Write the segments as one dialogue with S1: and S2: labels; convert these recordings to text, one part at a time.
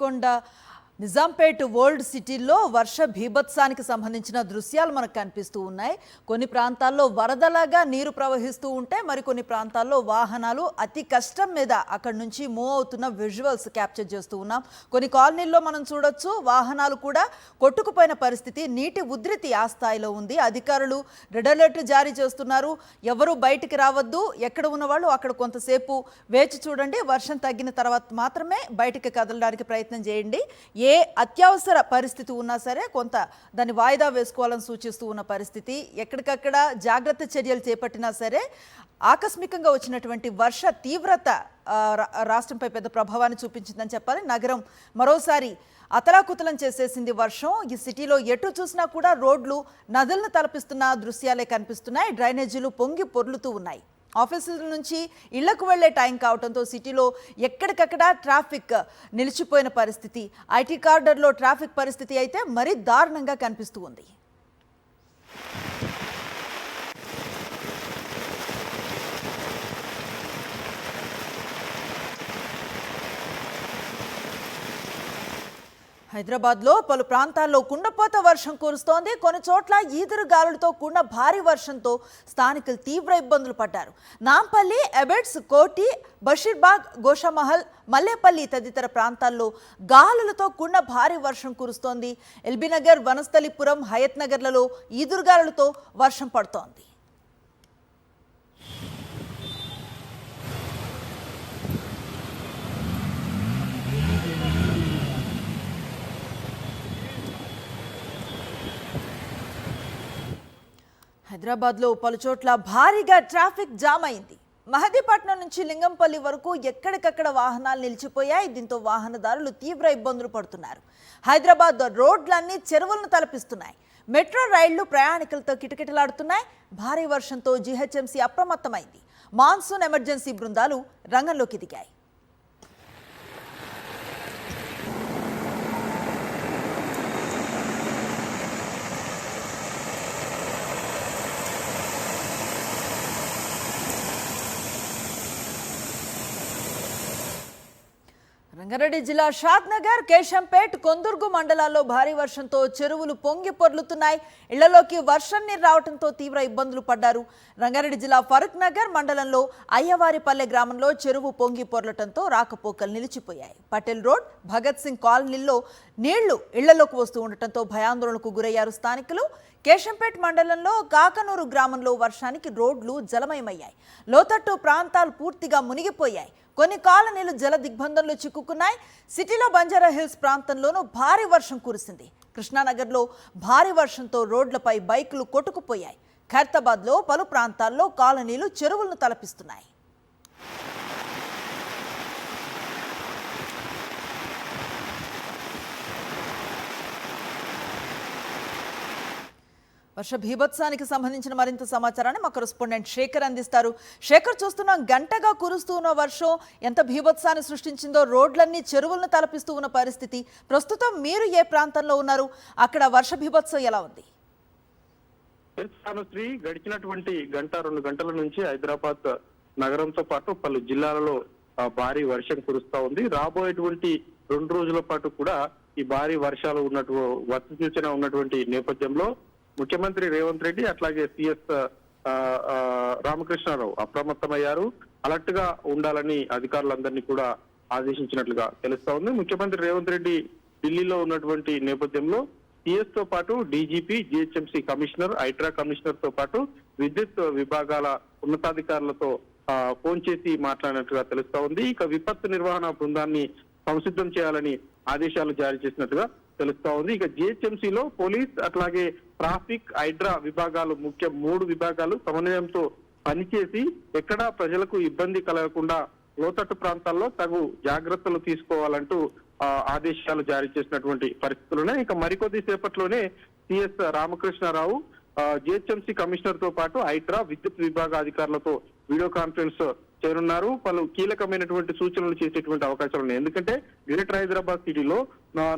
S1: కొండ నిజాంపేట్ ఓల్డ్ సిటీలో వర్ష బీభత్సానికి సంబంధించిన దృశ్యాలు మనకు కనిపిస్తూ ఉన్నాయి. కొన్ని ప్రాంతాల్లో వరదలాగా నీరు ప్రవహిస్తూ ఉంటే మరికొన్ని ప్రాంతాల్లో వాహనాలు అతి కష్టం మీద అక్కడి నుంచి మూవ్ అవుతున్న విజువల్స్ క్యాప్చర్ చేస్తూ ఉన్నాం. కొన్ని కాలనీల్లో మనం చూడొచ్చు వాహనాలు కూడా కొట్టుకుపోయిన పరిస్థితి, నీటి ఉధృతి ఆ స్థాయిలో ఉంది. అధికారులు రెడ్ అలర్ట్ జారీ చేస్తున్నారు. ఎవరు బయటికి రావద్దు, ఎక్కడ ఉన్న వాళ్ళు అక్కడ కొంతసేపు వేచి చూడండి, వర్షం తగ్గిన తర్వాత మాత్రమే బయటికి కదలడానికి ప్రయత్నం చేయండి. ఏ అత్యవసర పరిస్థితి ఉన్నా సరే కొంత దాన్ని వాయిదా వేసుకోవాలని సూచిస్తూ ఉన్న పరిస్థితి. ఎక్కడికక్కడ జాగ్రత్త చర్యలు చేపట్టినా సరే ఆకస్మికంగా వచ్చినటువంటి వర్ష తీవ్రత రాష్ట్రంపై పెద్ద ప్రభావాన్ని చూపించిందని చెప్పాలి. నగరం మరోసారి అతలాకుతలం చేసేసింది వర్షం. ఈ సిటీలో ఎటు చూసినా కూడా రోడ్లు నదులను తలపిస్తున్న దృశ్యాలే కనిపిస్తున్నాయి. డ్రైనేజీలు పొంగి పొర్లుతూ ఉన్నాయి. ఆఫీసుల నుంచి ఇళ్లకు వెళ్లే టైం కావడంతో సిటీలో ఎక్కడికక్కడ ట్రాఫిక్ నిలిచిపోయిన పరిస్థితి. ఐటీ కార్డర్లో ట్రాఫిక్ పరిస్థితి అయితే మరీ దారుణంగా కనిపిస్తూ ఉంది. హైదరాబాద్లో పలు ప్రాంతాల్లో కుండపోత వర్షం కురుస్తోంది. కొన్ని చోట్ల ఈదురు గాలులతో కూడిన భారీ వర్షంతో స్థానికులు తీవ్ర ఇబ్బందులు పడ్డారు. నాంపల్లి, ఎబెట్స్, కోటి, బషీర్బాగ్, గోషామహల్, మల్లేపల్లి తదితర ప్రాంతాల్లో గాలులతో కూడిన భారీ వర్షం కురుస్తోంది. ఎల్బీనగర్, వనస్థలిపురం, హయత్ నగర్లలో ఈదురుగాలులతో వర్షం పడుతోంది. హైదరాబాద్లో పలుచోట్ల భారీగా ట్రాఫిక్ జామ్ అయింది. మహదీపట్నం నుంచి లింగంపల్లి వరకు ఎక్కడికక్కడ వాహనాలు నిలిచిపోయాయి. దీంతో వాహనదారులు తీవ్ర ఇబ్బందులు పడుతున్నారు. హైదరాబాద్ రోడ్లన్నీ చెరువులను తలపిస్తున్నాయి. మెట్రో రైళ్లు ప్రయాణికులతో కిటకిటలాడుతున్నాయి. భారీ వర్షంతో జీహెచ్ఎంసీ అప్రమత్తమైంది. మాన్సూన్ ఎమర్జెన్సీ బృందాలు రంగంలోకి దిగాయి. రంగారెడ్డి జిల్లా షాద్నగర్, కేశంపేట్, కొందుర్గు మండలాల్లో భారీ వర్షంతో చెరువులు పొంగి పొర్లుతున్నాయి. ఇళ్లలోకి వర్షం నీరు రావడంతో తీవ్ర ఇబ్బందులు పడ్డారు. రంగారెడ్డి జిల్లా ఫరూక్ నగర్ మండలంలో అయ్యవారిపల్లె గ్రామంలో చెరువు పొంగి పొర్లటంతో రాకపోకలు నిలిచిపోయాయి. పటేల్ రోడ్, భగత్ సింగ్ కాలనీల్లో నీళ్లు ఇళ్లలోకి వస్తూ ఉండటంతో భయాందోళనకు గురయ్యారు స్థానికులు. కేశంపేట్ మండలంలో కాకనూరు గ్రామంలో వర్షానికి రోడ్లు జలమయమయ్యాయి. లోతట్టు ప్రాంతాలు పూర్తిగా మునిగిపోయాయి. కొన్ని కాలనీలు జల దిగ్బంధంలో చిక్కుకున్నాయి. సిటీలో బంజారా హిల్స్ ప్రాంతంలోనూ భారీ వర్షం కురిసింది. కృష్ణానగర్లో భారీ వర్షంతో రోడ్లపై బైకులు కొట్టుకుపోయాయి. ఖైరతాబాద్లో పలు ప్రాంతాల్లో కాలనీలు చెరువులను తలపిస్తున్నాయి. వర్ష బీభత్సానికి సంబంధించిన మరింత సమాచారాన్ని మా కరెస్పాండెంట్ శేఖర్ అందిస్తారు. శేఖర్, చూస్తున్నాం గంటగా కురుస్తూ ఉన్న వర్షం ఎంత బీభత్సాన్ని సృష్టించిందో, రోడ్లన్నీ చెరువులను తలపిస్తూ ఉన్న పరిస్థితి. ప్రస్తుతం మీరు ఏ ప్రాంతంలో ఉన్నారు? అక్కడ వర్ష బీభత్సం ఎలా ఉంది?
S2: గడిచినటువంటి గంట 2 గంటల నుంచి హైదరాబాద్ నగరంతో పాటు పలు జిల్లాలలో భారీ వర్షం కురుస్తా ఉంది. రాబోయేటువంటి 2 రోజుల పాటు కూడా ఈ భారీ వర్షాలు వర్ష సూచన ఉన్నటువంటి నేపథ్యంలో ముఖ్యమంత్రి రేవంత్ రెడ్డి అట్లాగే సిఎస్ రామకృష్ణారావు అప్రమత్తమయ్యారు. అలర్ట్ గా ఉండాలని అధికారులందరినీ కూడా ఆదేశించినట్లుగా తెలుస్తా ఉంది. ముఖ్యమంత్రి రేవంత్ రెడ్డి ఢిల్లీలో ఉన్నటువంటి నేపథ్యంలో సిఎస్ తో పాటు డీజీపీ, జిహెచ్ఎంసీ కమిషనర్, ఐట్రా కమిషనర్ తో పాటు విద్యుత్ విభాగాల ఉన్నతాధికారులతో ఫోన్ చేసి మాట్లాడినట్లుగా తెలుస్తా ఉంది. ఇక విపత్తు నిర్వహణ బృందాన్ని సంసిద్ధం చేయాలని ఆదేశాలు జారీ చేసినట్టుగా తెలుస్తా ఉంది. ఇక జిహెచ్ఎంసీలో పోలీస్ అట్లాగే ట్రాఫిక్, హైడ్రా విభాగాలు, ముఖ్య 3 విభాగాలు సమన్వయంతో పనిచేసి ఎక్కడా ప్రజలకు ఇబ్బంది కలగకుండా లోతట్టు ప్రాంతాల్లో తగు జాగ్రత్తలు తీసుకోవాలంటూ ఆదేశాలు జారీ చేసినటువంటి పరిస్థితులున్నాయి. ఇక మరికొద్ది సేపట్లోనే సిఎస్ రామకృష్ణారావు జిహెచ్ఎంసీ కమిషనర్ తో పాటు హైడ్రా, విద్యుత్ విభాగ అధికారులతో వీడియో కాన్ఫరెన్స్ చేరున్నారు. పలు కీలకమైనటువంటి సూచనలు చేసేటువంటి అవకాశాలు ఉన్నాయి. ఎందుకంటే గ్రేటర్ హైదరాబాద్ సిటీలో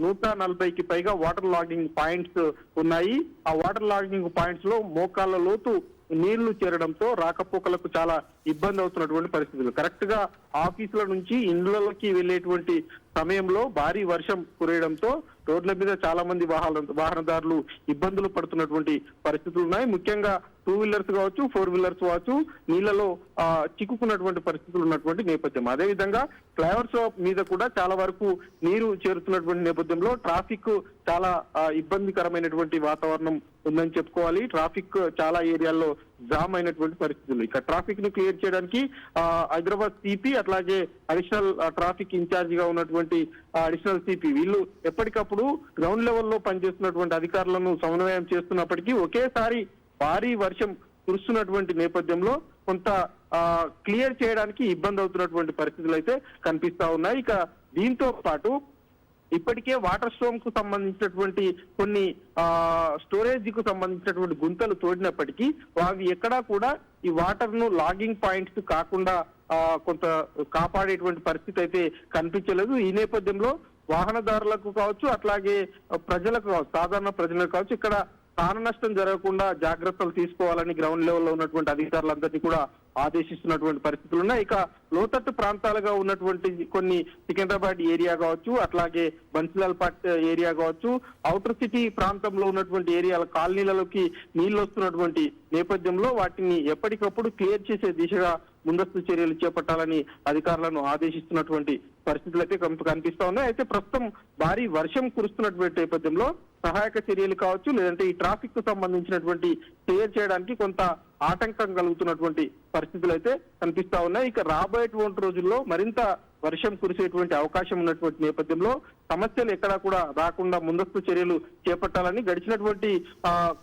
S2: 140కి పైగా వాటర్ లాగింగ్ పాయింట్స్ ఉన్నాయి. ఆ వాటర్ లాగింగ్ పాయింట్స్ లో మోకాళ్ళ లోతు నీళ్లు చేరడంతో రాకపోకలకు చాలా ఇబ్బంది అవుతున్నటువంటి పరిస్థితులు. కరెక్ట్ గా ఆఫీసుల నుంచి ఇండ్లలోకి వెళ్లేటువంటి సమయంలో భారీ వర్షం కురియడంతో రోడ్ల మీద చాలా మంది వాహనదారులు ఇబ్బందులు పడుతున్నటువంటి పరిస్థితులు ఉన్నాయి. ముఖ్యంగా 2 వీలర్స్ కావచ్చు, 4 వీలర్స్ కావచ్చు నీళ్లలో చిక్కుకున్నటువంటి పరిస్థితులు ఉన్నటువంటి నేపథ్యం. అదేవిధంగా ఫ్లైఓవర్స్ మీద కూడా చాలా వరకు నీరు చేరుతున్నటువంటి నేపథ్యంలో ట్రాఫిక్ చాలా ఇబ్బందికరమైనటువంటి వాతావరణం ఉందని చెప్పుకోవాలి. ట్రాఫిక్ చాలా ఏరియాల్లో జామ్ అయినటువంటి పరిస్థితులు. ఇక ట్రాఫిక్ ను క్లియర్ చేయడానికి హైదరాబాద్ సిపి అట్లాగే అడిషనల్ ట్రాఫిక్ ఇన్ఛార్జ్ గా ఉన్నటువంటి అడిషనల్ సిపి వీళ్ళు ఎప్పటికప్పుడు గ్రౌండ్ లెవెల్లో పనిచేస్తున్నటువంటి అధికారులను సమన్వయం చేస్తున్నప్పటికీ ఒకేసారి భారీ వర్షం కురుస్తున్నటువంటి నేపథ్యంలో కొంత క్లియర్ చేయడానికి ఇబ్బంది అవుతున్నటువంటి పరిస్థితులు అయితే కనిపిస్తా ఉన్నాయి. ఇక దీంతో పాటు ఇప్పటికే వాటర్ స్టోమ్ కు సంబంధించినటువంటి కొన్ని స్టోరేజ్ కు సంబంధించినటువంటి గుంతలు తోడినప్పటికీ అవి ఎక్కడా కూడా ఈ వాటర్ ను లాగింగ్ పాయింట్స్ కాకుండా కొంత కాపాడేటువంటి పరిస్థితి అయితే కనిపించలేదు. ఈ నేపథ్యంలో వాహనదారులకు కావచ్చు, అట్లాగే ప్రజలకు కావచ్చు, సాధారణ ప్రజలకు కావచ్చు, ఇక్కడ ప్రాణ నష్టం జరగకుండా జాగ్రత్తలు తీసుకోవాలని గ్రౌండ్ లెవెల్లో ఉన్నటువంటి అధికారులందరినీ కూడా ఆదేశిస్తున్నటువంటి పరిస్థితులు ఉన్నాయి. ఇక లోతట్టు ప్రాంతాలుగా ఉన్నటువంటి కొన్ని సికింద్రాబాద్ ఏరియా కావచ్చు, అట్లాగే బన్సిలాల్ పట్ ఏరియా కావచ్చు, ఔటర్ సిటీ ప్రాంతంలో ఉన్నటువంటి ఏరియాల కాలనీలలోకి నీళ్లు వస్తున్నటువంటి నేపథ్యంలో వాటిని ఎప్పటికప్పుడు క్లియర్ చేసే దిశగా ముందస్తు చర్యలు చేపట్టాలని అధికారులను ఆదేశిస్తున్నటువంటి పరిస్థితులు అయితే కనిపిస్తా ఉన్నాయి. అయితే ప్రస్తుతం భారీ వర్షం కురుస్తున్నటువంటి నేపథ్యంలో సహాయక చర్యలు కావచ్చు, లేదంటే ఈ ట్రాఫిక్ కు సంబంధించినటువంటి క్లియర్ చేయడానికి కొంత ఆటంకం కలుగుతున్నటువంటి పరిస్థితులు అయితే కనిపిస్తా ఉన్నాయి. ఇక రాబోయేటువంటి రోజుల్లో మరింత వర్షం కురిసేటువంటి అవకాశం ఉన్నటువంటి నేపథ్యంలో సమస్యలు ఎక్కడా కూడా రాకుండా ముందస్తు చర్యలు చేపట్టాలని గడిచినటువంటి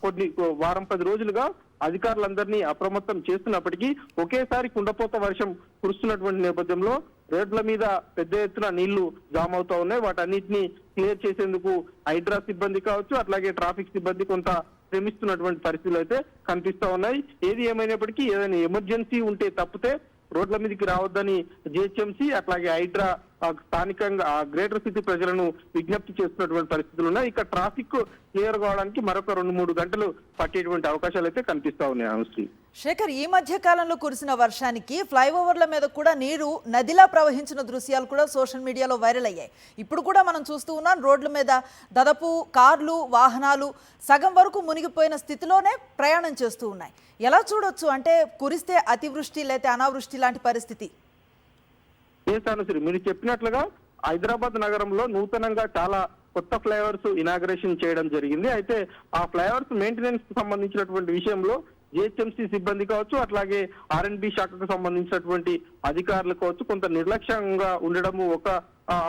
S2: కొన్ని వారం 10 రోజులుగా అధికారులందరినీ అప్రమత్తం చేస్తున్నప్పటికీ ఒకేసారి కుండపోత వర్షం కురుస్తున్నటువంటి నేపథ్యంలో రోడ్ల మీద పెద్ద ఎత్తున నీళ్లు జామ్ అవుతా ఉన్నాయి. వాటన్నిటిని క్లియర్ చేసేందుకు హైడ్రా సిబ్బంది కావచ్చు, అట్లాగే ట్రాఫిక్ సిబ్బంది కొంత శ్రమిస్తున్నటువంటి పరిస్థితులు అయితే కనిపిస్తా ఉన్నాయి. ఏది ఏమైనప్పటికీ ఏదైనా ఎమర్జెన్సీ ఉంటే తప్పితే రోడ్ల మీదకి రావద్దని జిహెచ్ఎంసీ అట్లాగే హైడ్రా స్థానికంగా గ్రేటర్ సిటీ ప్రజలను విజ్ఞప్తి చేస్తున్నటువంటి పరిస్థితులు ఉన్నాయి. ఇక ట్రాఫిక్ క్లియర్ కావడానికి మరొక 2-3 గంటలు పట్టేటువంటి అవకాశాలు అయితే కనిపిస్తా ఉన్నాయి. అనుశ్రీ,
S1: శేఖర్, ఈ మధ్య కాలంలో కురిసిన వర్షానికి ఫ్లైఓవర్ల మీద కూడా నీరు నదిలా ప్రవహించిన దృశ్యాలు కూడా సోషల్ మీడియాలో వైరల్ అయ్యాయి. ఇప్పుడు కూడా మనం చూస్తూ ఉన్నాం, రోడ్ల మీద దాదాపు కార్లు, వాహనాలు సగం వరకు మునిగిపోయిన స్థితిలోనే ప్రయాణం చేస్తూ ఉన్నాయి. ఎలా చూడొచ్చు అంటే కురిస్తే అతివృష్టి లేతే అనావృష్టి లాంటి పరిస్థితి?
S2: అనుశ్రీ, మీరు చెప్పినట్లుగా హైదరాబాద్ నగరంలో నూతనంగా చాలా కొత్త ఫ్లైఓవర్స్ ఇనాగ్రేషన్ చేయడం జరిగింది. అయితే ఆ ఫ్లైఓవర్స్ మెయింటెనెన్స్ కు సంబంధించినటువంటి విషయంలో జిహెచ్ఎంసీ సిబ్బంది కావచ్చు, అట్లాగే R&B శాఖకు సంబంధించినటువంటి అధికారులు కావచ్చు కొంత నిర్లక్ష్యంగా ఉండడము ఒక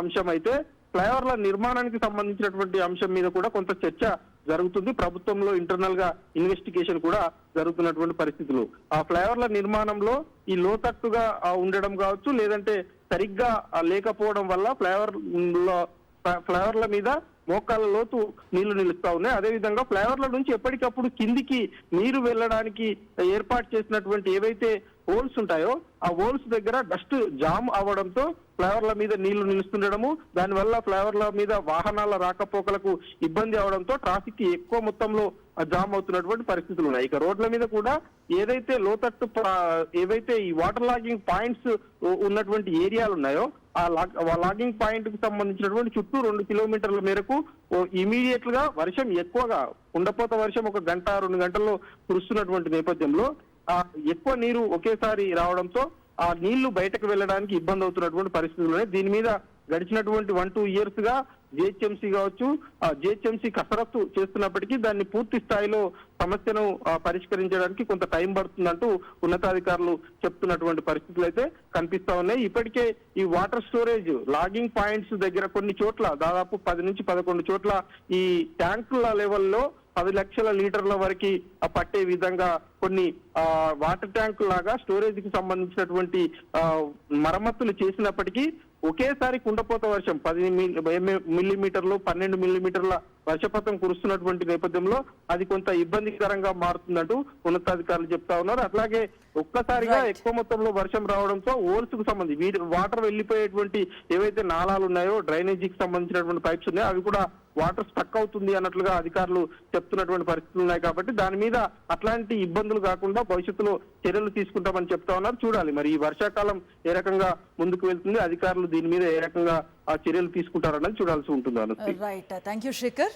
S2: అంశం అయితే, ఫ్లైఓవర్ల నిర్మాణానికి సంబంధించినటువంటి అంశం మీద కూడా కొంత చర్చ జరుగుతుంది. ప్రభుత్వంలో ఇంటర్నల్ గా ఇన్వెస్టిగేషన్ కూడా జరుగుతున్నటువంటి పరిస్థితులు. ఆ ఫ్లైఓవర్ల నిర్మాణంలో ఈ లోతట్టుగా ఉండడం కావచ్చు, లేదంటే సరిగ్గా లేకపోవడం వల్ల ఫ్లైఓవర్ల మీద మోకాళ్ళ లోతు నీళ్లు నిలుస్తా ఉన్నాయి. అదేవిధంగా ఫ్లైఓవర్ల నుంచి ఎప్పటికప్పుడు కిందికి నీరు వెళ్ళడానికి ఏర్పాటు చేసినటువంటి ఏవైతే హోల్స్ ఉంటాయో ఆ హోల్స్ దగ్గర డస్ట్ జామ్ అవ్వడంతో ఫ్లైఓవర్ల మీద నీళ్లు నిలుస్తుండడము, దానివల్ల ఫ్లైఓవర్ల మీద వాహనాల రాకపోకలకు ఇబ్బంది అవడంతో ట్రాఫిక్ ఎక్కువ మొత్తంలో జామ్ అవుతున్నటువంటి పరిస్థితులు ఉన్నాయి. ఇక రోడ్ల మీద కూడా ఏదైతే లోతట్టు ఏవైతే ఈ వాటర్ లాగింగ్ పాయింట్స్ ఉన్నటువంటి ఏరియాలు ఉన్నాయో ఆ లాగింగ్ పాయింట్ కు సంబంధించినటువంటి చుట్టూ 2 కిలోమీటర్ల మేరకు ఇమీడియట్ గా వర్షం ఎక్కువగా కుండపోత వర్షం 1 గంట 2 గంటల్లో కురుస్తున్నటువంటి నేపథ్యంలో ఎక్కువ నీరు ఒకేసారి రావడంతో ఆ నీళ్లు బయటకు వెళ్ళడానికి ఇబ్బంది అవుతున్నటువంటి పరిస్థితులు. దీని మీద గడిచినటువంటి 1-2 ఇయర్స్ గా జిహెచ్ఎంసీ కావచ్చు, జిహెచ్ఎంసీ కసరత్తు చేస్తున్నప్పటికీ దాన్ని పూర్తి స్థాయిలో సమస్యను పరిష్కరించడానికి కొంత టైం పడుతుందంటూ ఉన్నతాధికారులు చెప్తున్నటువంటి పరిస్థితులు అయితే కనిపిస్తా ఉన్నాయి. ఇప్పటికే ఈ వాటర్ స్టోరేజ్ లాగింగ్ పాయింట్స్ దగ్గర కొన్ని చోట్ల దాదాపు 10 నుంచి 11 చోట్ల ఈ ట్యాంకుల లెవెల్లో 10 లక్షల లీటర్ల వరకు పట్టే విధంగా కొన్ని వాటర్ ట్యాంక్ లాగా స్టోరేజ్ కి సంబంధించినటువంటి మరమ్మతులు చేసినప్పటికీ ఒకేసారి కుండపోత వర్షం 10 మిల్లీమీటర్లు 12 మిల్లీమీటర్ల వర్షపాతం కురుస్తున్నటువంటి నేపథ్యంలో అది కొంత ఇబ్బందికరంగా మారుతుందంటూ ఉన్నతాధికారులు చెప్తా ఉన్నారు. అట్లాగే ఒక్కసారిగా ఎక్కువ మొత్తంలో వర్షం రావడంతో ఓల్స్ కు సంబంధించి వాటర్ వెళ్లిపోయేటువంటి ఏవైతే నాలాలు ఉన్నాయో డ్రైనేజీకి సంబంధించినటువంటి పైప్స్ ఉన్నాయో అవి కూడా వాటర్ స్టక్ అవుతుంది అన్నట్లుగా అధికారులు చెప్తున్నటువంటి పరిస్థితులు ఉన్నాయి. కాబట్టి దాని మీద అట్లాంటి ఇబ్బందులు కాకుండా భవిష్యత్తులో చర్యలు తీసుకుంటామని చెప్తా ఉన్నారు. చూడాలి మరి ఈ వర్షాకాలం ఏ రకంగా ముందుకు వెళ్తుంది, అధికారులు దీని మీద ఏ రకంగా ఆ చర్యలు తీసుకుంటారన్నది చూడాల్సి ఉంటుంది.
S1: Right, thank you Shekhar.